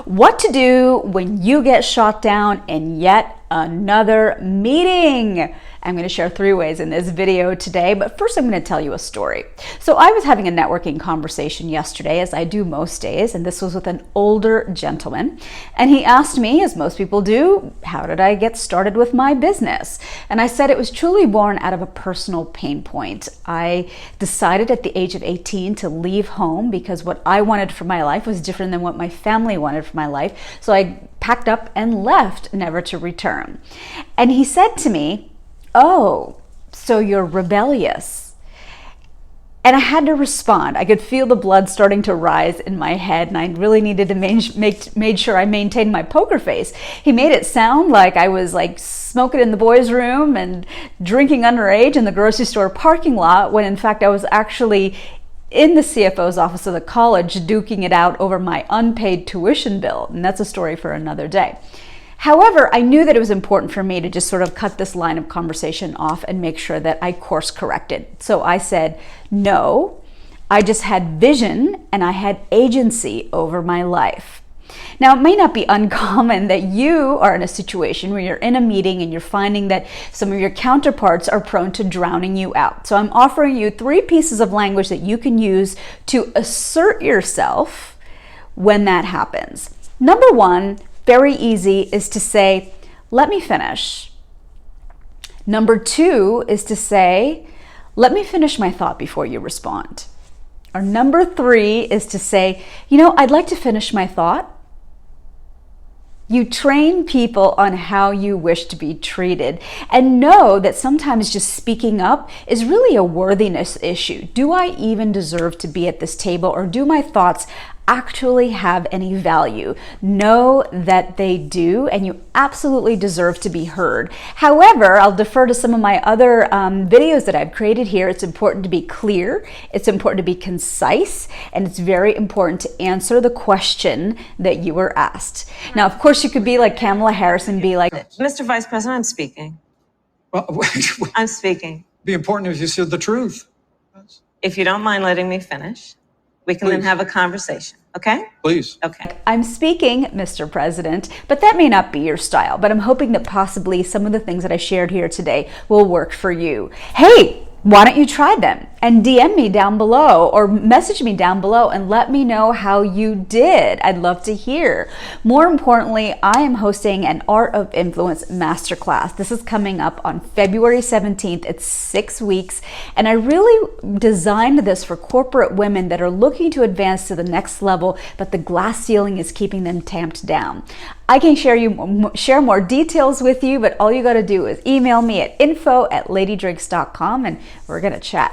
What to do when you get shot down in yet another meeting. I'm going to share 3 ways in this video today, but first I'm going to tell you a story. So I was having a networking conversation yesterday, as I do most days, and this was with an older gentleman. And he asked me, as most people do, how did I get started with my business? And I said it was truly born out of a personal pain point. I decided at the age of 18 to leave home because what I wanted for my life was different than what my family wanted for my life. So I packed up and left, never to return. And he said to me, "Oh, so you're rebellious." And I had to respond. I could feel the blood starting to rise in my head, and I really needed to make sure I maintained my poker face. He made it sound like I was like smoking in the boys' room and drinking underage in the grocery store parking lot, when in fact I was actually in the CFO's office of the college duking it out over my unpaid tuition bill. And that's a story for another day. However, I knew that it was important for me to just sort of cut this line of conversation off and make sure that I course corrected. So I said, no, I just had vision and I had agency over my life. Now, it may not be uncommon that you are in a situation where you're in a meeting and you're finding that some of your counterparts are prone to drowning you out. So I'm offering you 3 pieces of language that you can use to assert yourself when that happens. Number 1, very easy, is to say, let me finish. Number 2 is to say, let me finish my thought before you respond. Or number 3 is to say, I'd like to finish my thought. You train people on how you wish to be treated, and know that sometimes just speaking up is really a worthiness issue. Do I even deserve to be at this table, or do my thoughts actually have any value? Know that they do, and you absolutely deserve to be heard. However, I'll defer to some of my other videos that I've created here. It's important to be clear, it's important to be concise, and it's very important to answer the question that you were asked. Now, of course, you could be like Kamala Harris and be like, Mr. Vice President, I'm speaking. Well, I'm speaking. be important if you said the truth. If you don't mind letting me finish, we can then Please. have a conversation, okay? Please. Okay. I'm speaking, Mr. President, but that may not be your style, but I'm hoping that possibly some of the things that I shared here today will work for you. Hey, why don't you try them and DM me down below or message me down below and let me know how you did. I'd love to hear. More importantly, I am hosting an Art of Influence Masterclass. This is coming up on February 17th. It's 6 weeks, and I really designed this for corporate women that are looking to advance to the next level, but the glass ceiling is keeping them tamped down. I can share more details with you, but all you got to do is email me at info@ladydrinks.com and we're going to chat.